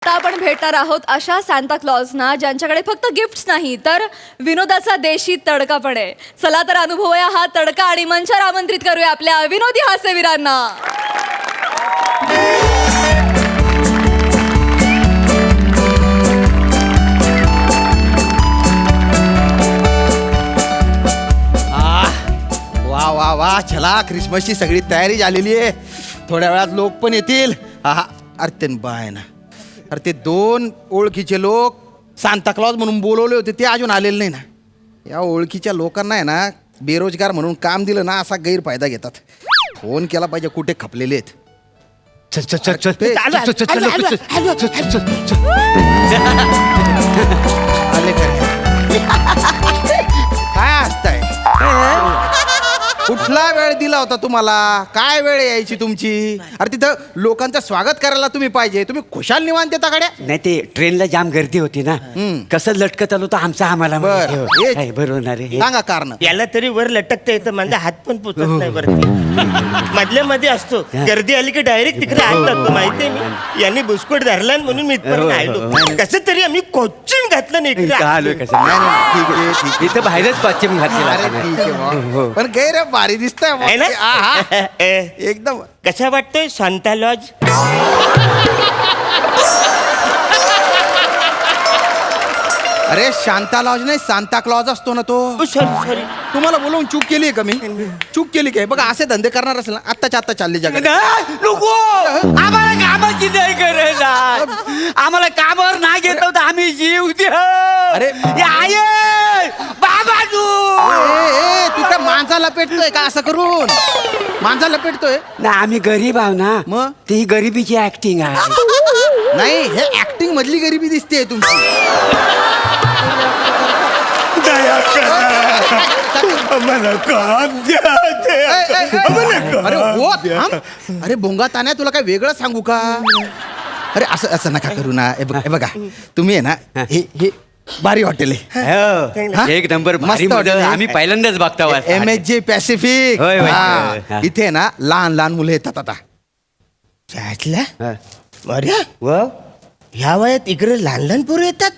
आता आपण भेटणार आहोत अशा सांता क्लॉजना ज्यांच्याकडे फक्त गिफ्ट्स नाही तर विनोदाचा देशी तडका पण आहे. चला तर अनुभवूया हा तडका आणि मंचावर आमंत्रित करूया आपल्या विनोदी हास्यवीरांना. वा वा वा, चला ख्रिसमसची सगळी तयारी झालेली आहे. थोड्या वेळात लोक पण येतील. हा अरे ते बाय ना, अरे ते 2 ओळखीचे लोक सांता क्लॉज म्हणून बोलवले होते ते अजून आलेले नाही ना. या ओळखीच्या लोकांना आहे ना बेरोजगार म्हणून काम दिलं ना असा गैरफायदा घेतात. फोन केला पाहिजे कुठे खपलेले आहेत. चल चल चल चल आले काय असतंय? कुठला वेळ दिला होता तुम्हाला? काय वेळ यायची तुमची? अरे तिथं लोकांचं स्वागत करायला तुम्ही पाहिजे. तुम्ही खुशाल निवांत येता गाड्या. नाही ते ट्रेनला जाम गर्दी होती ना. कसं लटकत आलो तर आमचा आम्हाला बरं. माहिती. हेच. आहे, बरोबर ना रे. सांगा कारण. याला तरी वर लटकता येतं, माझा हात पण पोचत नाही वरती. मधल्या मध्ये असतो, गर्दी आली की डायरेक्ट तिकडे हात टाकतो. माहितीये मी यांनी बुसकोट धरला म्हणून मी इथपर्यंत आलो. कसं तरी आम्ही कोचिंग घातलं नाही इकडे. का आलोय कसं? नाही, नाही, ठीक आहे, ठीक आहे. इथं बाहेरच पश्चिम अरे घातलेला. ठीक आहे हो. बुवा. पण गैर भारी दिसतंय बुवा. आहे ना? आहा. ए, एकदम. कसा वाटतोय सांता लॉज? अरे शांता लॉज नाही, सांता क्लॉज असतो ना तो. सॉरी तुम्हाला बोलवून चूक केली आहे का मी? चूक केली काय? बघा असे धंदे करणार असेल ना आत्ताच्या आत्ता चालले जगात. नको, आम्हाला कामाची नाही गरज आहे. आम्हाला कामावर नाही घेत नव्हतं आम्ही जीव दे. अरे. बाबा तू तू काय मांजा लपेटतोय का असं करून? मांजा लपेटतोय? ना आम्ही गरीब आहो ना. मग? ती गरिबीची ऍक्टिंग आहे. नाही, हे ऍक्टिंग मधली गरिबी दिसते तुमची. मला काम द्या. अरे हो थांब. अरे भोंगा तान्या, तुला काय वेगळं सांगू का? अरे असं असं नका करू ना. हे बघा तुम्ही आहे ना, हे भारी हॉटेल आहे. हो, एक नंबर मस्त भारी हॉटेल मॉडेल. आहे. आम्ही पहिल्यांदाच बघता MSG पॅसिफिक. होय, होय. हा. हा. इथे ना लहान लहान मुलं येतात आता. अरे ह्या वयात इकडे लहान लहान पोरं येतात.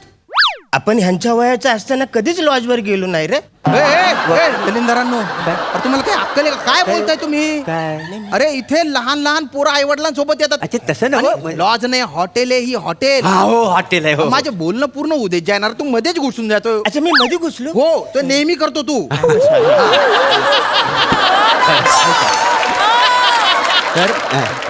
आपण ह्यांच्या वयाचं असताना कधीच लॉजवर गेलो नाही रे. दलिंदरांनो, अरे तुम्हाला काय अक्कल आहे का? काय बोलताय तुम्ही? काय? अरे इथे लहान लहान पोरं आई वडिलांसोबत येतात. अच्छा तसं ना. लॉज नाही, हॉटेल आहे. ही हॉटेल. हा हो, हॉटेल आहे. हो माझं बोलणं पूर्ण होऊ दे. जाणार तू मध्येच घुसून जातो. अच्छा मी मध्ये घुसलो. हो, तो नेहमी करतो तू. तर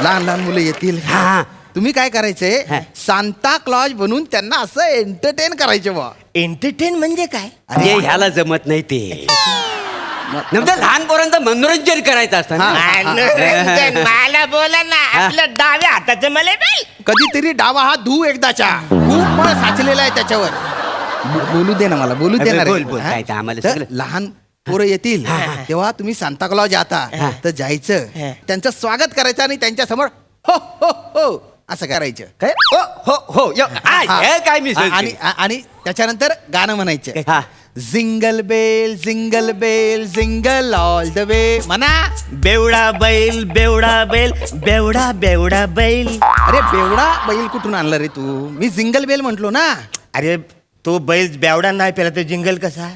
लहान लहान मुलं येतील. हा. तुम्ही काय करायचंय? सांता क्लॉज बनून त्यांना असं एंटरटेन करायचं बा. एंटरटेन म्हणजे काय? अरे ह्याला जमत नाही ते. नंतर लहान पोरांचं मनोरंजन करायचं असतं ना. मनोरंजन मला बोला ना. आपल्या डाव्या हाताचं मला बेल. कधीतरी डावा हात धू एकदाच्या. खूप मळ साचलेला आहे त्याच्यावर. बोलू दे ना मला, बोलू दे ना रे. बोल, बोल. काय ते आम्हाला तर सगळं. लहान पोरं येतील तेव्हा तुम्ही सांता क्लॉज आता तर जायचं, त्यांचं स्वागत करायचं आणि त्यांच्या समोर हो हो हो असं करायचं. काय? हो हो यो. हे काय मी आणि त्याच्यानंतर गाणं म्हणायचं. हा. Jingle bell jingle bell jingle all the way म्हणा. बेवडा बैल बेवडा बैल बेवडा बेवडा बैल. अरे बेवडा बैल कुठून आणला रे तू? मी जिंगल बेल म्हंटलो ना. अरे तो बैल बेवडा नाही पेला तर जिंगल कसा?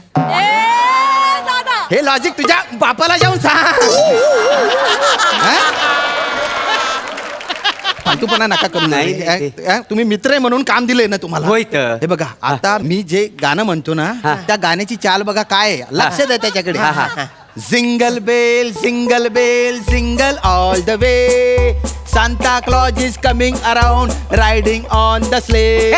दादा हे लॉजिक तुझ्या बापाला जाऊन सांग. फालतूपणा नका करू. नाही, तुम्ही मित्र आहे म्हणून काम दिलंय ना तुम्हाला. होय तर. हे बघा आता मी जे गाणं म्हणतो ना त्या गाण्याची चाल बघा काय आहे. लक्ष द्या त्याच्याकडे. Jingle bell jingle all the way Santa Claus is coming around riding on the sleigh.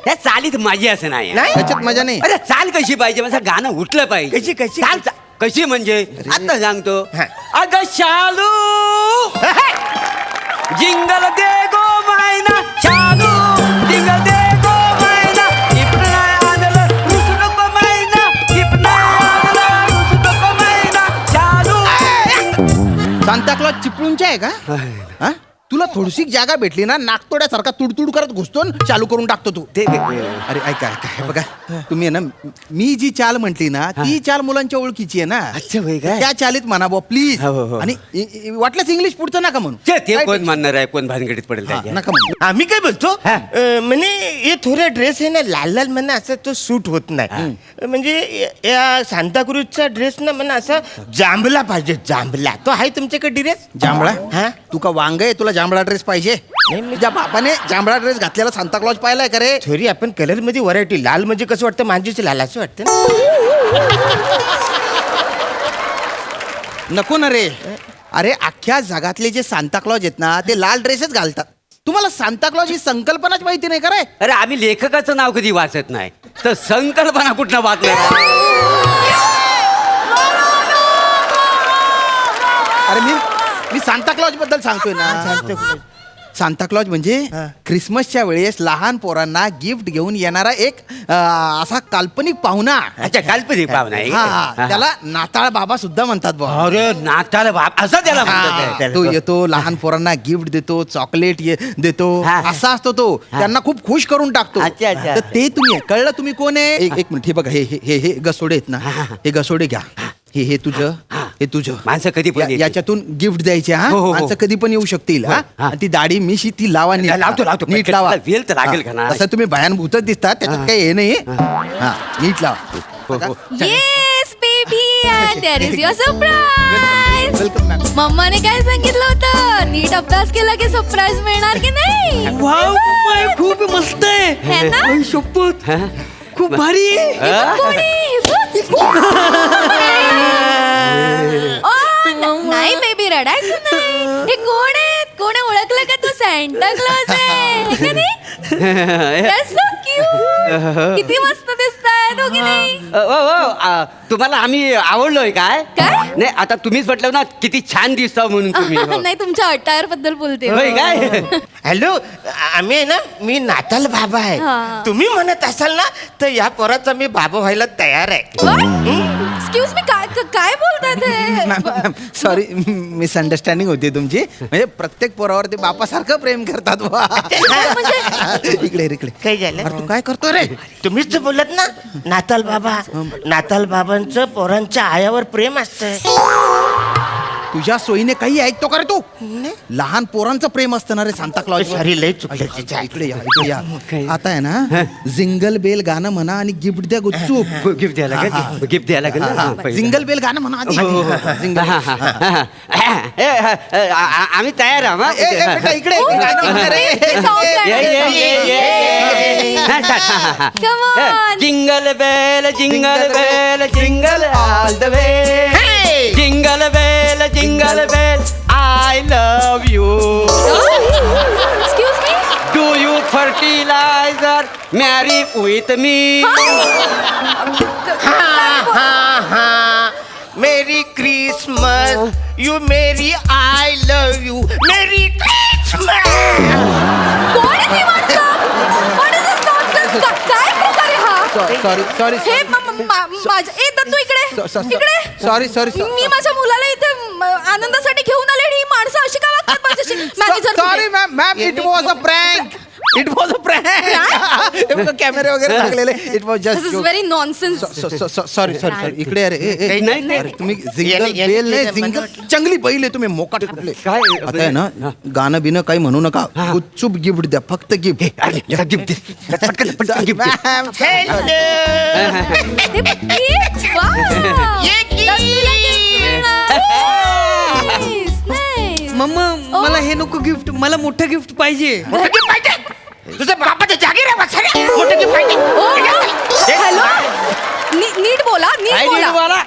त्या चालीत माझी असं नाही. त्याच्यात मजा नाही. अरे चाल कशी पाहिजे? माझं गाणं उठलं पाहिजे. कशी कशी चाल कशी म्हणजे आता सांगतो. हा. अग शालू जिंगल दे गो मायना शालू जिंगल दे गो मायना इपना आदल रुसू नको मायना इपना आदल रुसू नको मायना शालू. सांता क्लॉज चिपळूणचे आहे का? हा? तुला थोडीशी जागा भेटली ना नाकतोड्यासारखा तुडतुड करत घुसतो आणि चालू करून टाकतो तू ते अरे ऐका हे बघा तुम्ही आहे ना मी जी चाल म्हटली ना ती चाल मुलांच्या ओळखीची आहे ना अच्छा, होय काय? त्या चालीत म्हणा बुवा प्लीज हो, हो, हो. आणि वाटलंच इंग्लिश पुढचं नका म्हणू ते काय कोण म्हणणार आहे कोण भानगडीत पडेल हा, त्याच्या? नका म्हणू आम्ही काय बोलतो हा. म्हणे हे थोडा ड्रेस आहे ना लाल लाल म्हणा असं तो सूट होत नाही म्हणजे या सांताक्रूजचा ड्रेस ना म्हणा असा जांभला पाहिजे जांभला तो आहे तुमच्याकडे ड्रेस जांभळा हा? तू का वांग आहे तुला जांभळा ड्रेस पाहिजे तुझ्या बापाने जांभळा ड्रेस घातलेला सांता क्लॉज पाहिलाय का रे थोडी आपण कलर मध्ये व्हरायटी लाल म्हणजे कसं वाटतं मांजूचं लाल असं वाटतं ना नको ना रे अरे अख्ख्या जगातले जे सांता क्लॉज आहेत ना ते लाल ड्रेसच घालतात तुम्हाला सांता क्लॉज ही संकल्पनाच माहिती नाही का रे अरे आम्ही लेखकाचं नाव कधी वाचत नाही तर संकल्पना कुठनं वाचणार? अरे मी सांता क्लॉज बद्दल सांगतोय ना सांता क्लॉज म्हणजे क्रिसमसच्या वेळेस लहान पोरांना गिफ्ट घेऊन येणारा एक असा काल्पनिक पाहुणा अच्छा काल्पनिक पाहुणा आहे. हा त्याला नाताळ बाबा सुद्धा म्हणतात बुवा. अरे नाताळ बाप असं त्याला म्हणतात हा, तो येतो लहान पोरांना गिफ्ट देतो चॉकलेट देतो हा. असा असतो तो त्यांना खूप खुश करून टाकतो अच्छा, अच्छा. तर ते तुम्ही कळलं तुम्ही कोण आहे एक मिनिट हे बघा हे गसोडे आहेत ना हे गसोडे घ्या हे तुझं हे तुझं माणसं कधी पण येतील. याच्यातून गिफ्ट द्यायचे हा हो, हो, हो. माणसं कधी पण येऊ शकतील हा हा. आणि ती दाढी मिशी ती लावा नीट. लावतो. नीट लावा वेल तर लागेल का ना? हा. तसं तुम्ही भयानभूतच दिसतात त्याच्यात काही हे नाही हा नीट लावा हो, हो. Yes baby and there is your surprise welcome ma'am मम्माने काय सांगितलं होतं नीट अभ्यास केला की सरप्राईज मिळणार की नाही वाव माय, खूप मस्त आहे है ना? आई, शपथ हा? खूप भारी आहे हे बघ कोणी, हे बघ. नाही बेबी रडायचं नाही हे कोण आहे कोण आहे ओळखलं का तू सॅन्टा क्लॉज आहे हे का नाही? That's so cute. किती मस्त दिसताय दोघी नाही तुम्हाला आम्ही आवडलोय काय काय? नाही आता तुम्हीच म्हटलं ना किती छान दिसता म्हणून तुम्ही हो. नाही तुमच्या अटायर बद्दल बोलते होय काय हॅलो आम्ही आहे ना मी नाताल बाबा आहे हा. तुम्ही म्हणत असाल ना तर या पोराचा मी बाबा व्हायला तयार आहे एक्सक्यूज मी काय काय बोलताय ते सॉरी मिसअंडरस्टँडिंग होती तुमची म्हणजे प्रत्येक पोरावर ते बापासारखं प्रेम करतात बुवा. इकडे इकडे काय झालं? अरे तू काय करतो रे तुम्हीच तर बोलत ना नाताल बाबा नाताल बाबांचं पोरांच्या आयावर प्रेम असतं तुझ्या सोयीने काही ऐकतो का रे तू लहान पोरांचं प्रेम असतं ना रे सांता क्लॉज सॉरी लय चुकलं इकडे या आता आहे ना जिंगल बेल गाणं म्हणा आणि गिफ्ट द्या गुपचूप गिफ्ट द्यायला लागेल गिफ्ट द्यायला लागेल ना? पहिलं. जिंगल बेल गाणं म्हणा आधी. जिंगल हा, हा, हा, हा. आम्ही तयार आहोत ए, ए, बेटा, इकडे गाणं म्हणा रे. Come on. Jingle bell jingle all the way jingle bell I love you excuse me do you fertilizer marry with me merry Christmas you merry I love you merry Christmas कोण आहे ती माणसं? What is this nonsense? काय प्रकार आहे हा sorry हे माझ्या ए दत्तू इकडे सॉरी मी माझ्या मुलाला इथे आनंदासाठी घेऊन आले आणि ही माणसं अशी का वागतात माझ्याशी manager sorry ma'am it was a prank it was a prank कॅमेरे वगैरे लागलेले it was this is just very nonsense sorry इकडे अरे नाही. अरे, तुम्ही जिंगल याने- बेल नाही याने- जिंगल चांगली बैल आहे तुम्ही मोकाट कुठले काय? आता आहे ना गाणं बिनं काही म्हणू नका गुपचूप गिफ्ट द्या फक्त गिफ्ट गिफ्ट पटकन गिफ्ट मॅम हे बघ, ये. वाव. दत्तूला gift मिळणार. Nice, nice. मम्मा मला हे नको गिफ्ट मला मोठं गिफ्ट पाहिजे मोठं गिफ्ट पाहिजे तुझ्या बापाच्या जागीर आहे बसायला. मोठं गिफ्ट पाहिजे ओ, हॅलो नीट बोला नीट बोला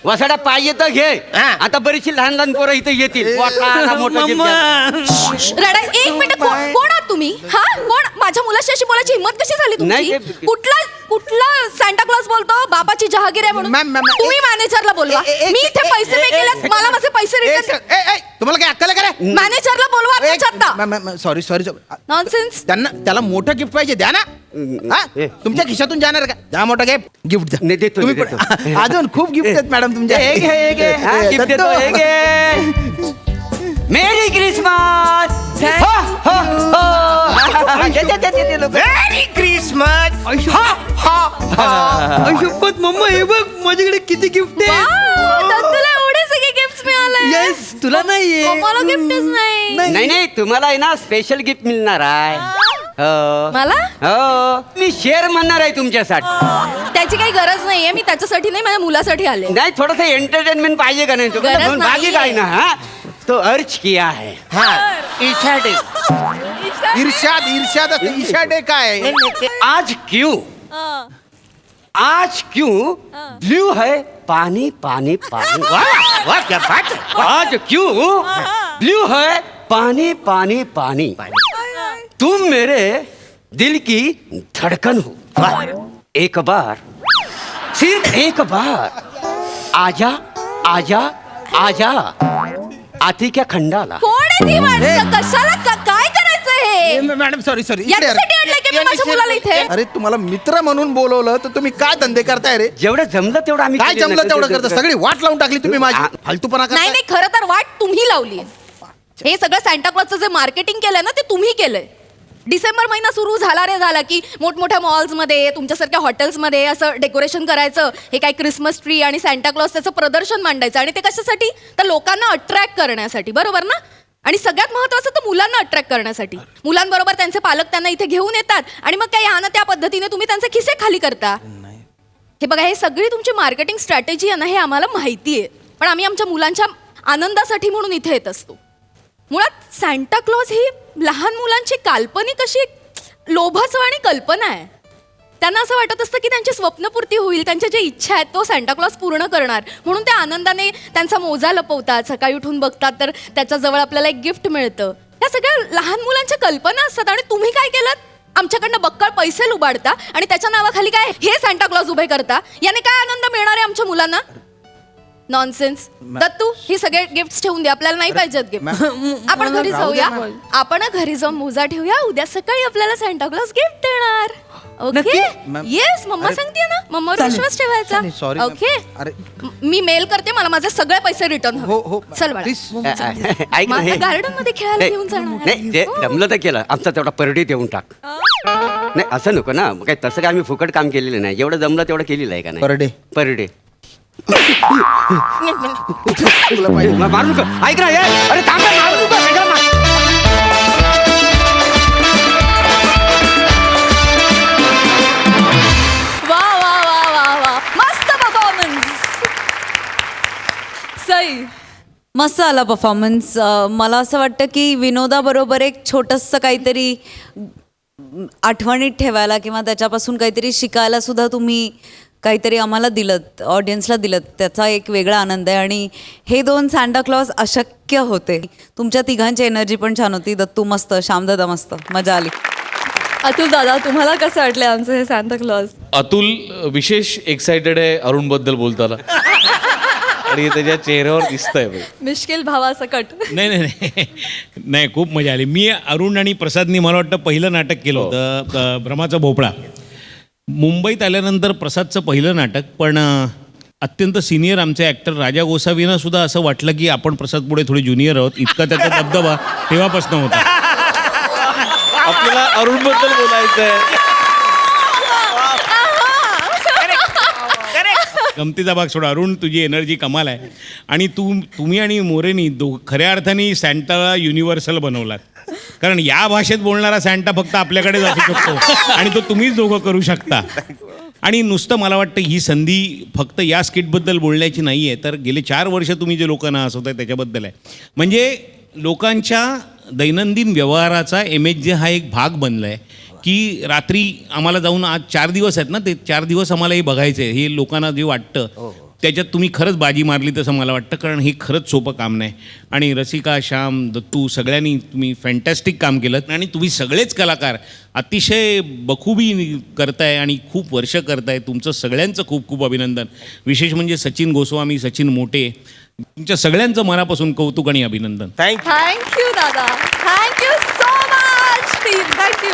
वसाडा पाहिजे तर घे हा. आता बरीचशी लहान पोरं इथे येतील मोठा मोठा gift द्या. रडा एक मिनिट कोण आहात तुम्ही हा कोण माझ्या मुलाशी अशी बोलायची हिंमत कशी झाली नाही, तुमची ते- कुठला सॅन्टा क्लॉज बोलतो बाबाची जहागीर आहे म्हणून मॅम, तुम्ही मॅनेजरला बोलवा मी इथे पैसे पे केलेत मला माझे पैसे रिटर्न तुम्हाला काय अक्कल आहे का रे मॅनेजरला बोलवा आत्ताच्या आत्ता सॉरी नॉनसेन्स त्याला मोठं गिफ्ट पाहिजे द्या ना हा? तुमच्या खिशातून जाणार का द्या मोठं गिफ्ट नाही, द्या देतो, तुम्ही देतो. पण अजून खूप गिफ्ट आहेत मॅडम तुमच्या हे घे, हे घे. हा, gift देतो, हे घे. मेरी क्रिसमस हे लोक मेरी क्रिसमस. शपथ मम्मा हे बघ माझ्याकडे किती गिफ्ट आहे. Wow, दत्तूला एवढे सगळे गिफ्ट मिळाले. येस तुला नाहीये. मला गिफ्टच नाही. नाही नाही तुम्हाला आहे ना स्पेशल गिफ्ट मिळणार आहे. हो मला हो मी शेअर म्हणणार आहे तुमच्यासाठी. त्याची काही गरज नाहीये. मी त्याच्यासाठी नाही, माझ्या मुलासाठी आले. नाही थोडस एंटरटेनमेंट पाहिजे का नाही तुम्हाला? गरज म्हणून बाकी नाहीये. काय ना हा तो अर्ज किया है. हा ईशा डे. इर्षाद ईशा डे काय आज क्यों आज क्यों ब्लू है पानी पानी पानी. वाह वाह क्या बात है. आज क्यों ब्लू है पानी पानी पानी. तुम मेरे दिल की धड़कन हो. वाह. एक बार सिर्फ एक बार आजा आजा आजा. आती क्या खंडाला. कोण आहे ती माणसं? कशाला काय करायचं हे? मॅडम सॉरी याच्यासाठी आणलंय की मी माझ्या मुलाला इथे? अरे तुम्हाला मित्र म्हणून बोलवलं तर तुम्ही काय धंदे करताय रे? जेवढं जमलं तेवढं आम्ही काय केलं ना. जमलं तेवढं करता. सगळी वाट लावून टाकली तुम्ही माझी. फालतूपणा नाही करताय. नाही, खरं तर वाट तुम्ही लावली. हे सगळं सॅन्टा क्लॉजचं जे मार्केटिंग केलंय ना ते तुम्ही केलंय. डिसेंबर महिना सुरू झाला रे झाला की मोठमोठ्या मॉल्समध्ये तुमच्यासारख्या हॉटेल्समध्ये असं डेकोरेशन करायचं. हे काय क्रिसमस ट्री आणि सॅन्टा क्लॉज त्याचं प्रदर्शन मांडायचं. आणि ते कशासाठी? तर लोकांना अट्रॅक्ट करण्यासाठी. बरोबर ना? आणि सगळ्यात महत्त्वाचं तर मुलांना अट्रॅक्ट करण्यासाठी. मुलांबरोबर त्यांचे पालक त्यांना इथे घेऊन येतात आणि मग काय ह्या त्या पद्धतीने तुम्ही त्यांचे खिसे खाली करता. हे बघा, हे सगळी तुमची मार्केटिंग स्ट्रॅटेजी आहे ना, हे आम्हाला माहिती आहे. पण आम्ही आमच्या मुलांच्या आनंदासाठी म्हणून इथे येत असतो. मुळात सॅन्टा क्लॉज ही लहान मुलांची काल्पनिक अशी लोभसवाणी कल्पना आहे. त्यांना असं वाटत असतं की त्यांची स्वप्नपूर्ती होईल, त्यांच्या ज्या इच्छा आहेत तो सॅन्टा क्लॉज पूर्ण करणार. म्हणून ते आनंदाने त्यांचा मोजा लपवतात. सकाळी उठून बघतात तर त्याच्याजवळ आपल्याला एक गिफ्ट मिळतं. या सगळ्या लहान मुलांच्या कल्पना असतात. आणि तुम्ही काय केलं? आमच्याकडनं बक्कळ पैसे लुबाडता आणि त्याच्या नावाखाली काय हे सॅन्टा क्लॉज उभे करता. याने काय आनंद मिळणार आहे आमच्या मुलांना? नॉनसेन्स. दत्तू, हे सगळे गिफ्ट ठेवून दे. आपल्याला नाही पाहिजेत गिफ्ट. आपण घरी जाऊया. आपण घरी जाऊन मोजा ठेवूया. उद्या सकाळी आपल्याला सॅन्टा क्लॉज गिफ्ट देणार. ओके? येस, मम्मा सांगते ना. मम्मावर विश्वास ठेवायचा. Sorry okay? अरे मी मेल करते. मला माझे सगळे पैसे रिटर्न हो, हो. हवे. चल Please. ऐक ना हे. गार्डन मध्ये खेळायला नाही, घेऊन जाणार. नाही जे जमलं तर केलं. आमचा तेवढा परडी देऊन टाक. नाही असं नको ना. मग काय तसं काय आम्ही फुकट काम केलेलं नाही. जेवढं जमलं तेवढं केलेलं आहे का नाही? Per day. Per day. तुला पाहिजे. मारू नका. ऐक ना हे. अरे थांब ना, मारू नका. कशाला वा वा वा वा वा, मस्त परफॉर्मन्स. सई मस्त आला परफॉर्मन्स. मला असं वाटतं की विनोदाबरोबर एक छोटंसं काहीतरी आठवणीत ठेवायला किंवा त्याच्यापासून काहीतरी शिकायला सुद्धा तुम्ही काहीतरी आम्हाला दिलत, ऑडियन्सला दिलत. त्याचा एक वेगळा आनंद आहे. आणि हे दोन सॅन्टा क्लॉज अशक्य होते. तुमच्या तिघांची एनर्जी पण छान होती. दत्तू मस्त, श्यामदादा मस्त, मजा आली. अतुल दादा, तुम्हाला कसं वाटलं आमचं हे सॅन्टा क्लॉज? अतुल विशेष एक्साइटेड आहे अरुण बद्दल बोलताना आणि त्याच्या चेहऱ्यावर दिसतंय बघ. मिश्किल भावासकट. नाही नाही नाही नाही खूप मजा आली. मी अरुण आणि प्रसादनी मला वाटतं पहिलं नाटक केलं होतं भ्रमाचा भोपळा. मुंबईत आल्यानंतर प्रसादचं पहिलं नाटक. पण अत्यंत सिनियर आमचे ॲक्टर राजा गोसावींना सुद्धा असं वाटलं की आपण प्रसाद पुढे थोडे ज्युनियर आहोत. इतका त्याचा दबदबा तेव्हापासून होता. आपल्याला अरुण बद्दल बोलायचंय. गमतीचा भाग सोडा. अरुण, तुझी एनर्जी कमाल आहे. आणि तुम्ही आणि मोरेनी खऱ्या अर्थाने सॅन्टाला युनिव्हर्सल बनवलात. कारण या भाषेत बोलणारा सॅन्टा फक्त आपल्याकडेच असू शकतो आणि तो तुम्हीच दोघं करू शकता. आणि नुसतं मला वाटतं ही संधी फक्त या स्किटबद्दल बोलण्याची नाही आहे, तर गेले 4 वर्ष तुम्ही जे लोकांना हसवताय त्याच्याबद्दल आहे. म्हणजे लोकांच्या दैनंदिन व्यवहाराचा MHJ हा एक भाग बनला आहे की रात्री आम्हाला जाऊन आज 4 दिवस आहेत ना, ते 4 दिवस आम्हाला हे बघायचं आहे. हे लोकांना जे वाटतं त्याच्यात तुम्ही खरंच बाजी मारली तसं मला वाटतं. कारण हे खरंच सोपं काम नाही. आणि रसिका, श्याम, दत्तू सगळ्यांनी तुम्ही फॅन्टॅस्टिक काम केलं. आणि तुम्ही सगळेच कलाकार अतिशय बखूबी करताय आणि खूप वर्ष करताय. तुमचं सगळ्यांचं खूप खूप अभिनंदन. विशेष म्हणजे सचिन गोस्वामी, सचिन मोटे, तुमच्या सगळ्यांचं मनापासून कौतुक आणि अभिनंदन. थँक्यू. थँक्यू दादा. Thank you so much team. Thank you.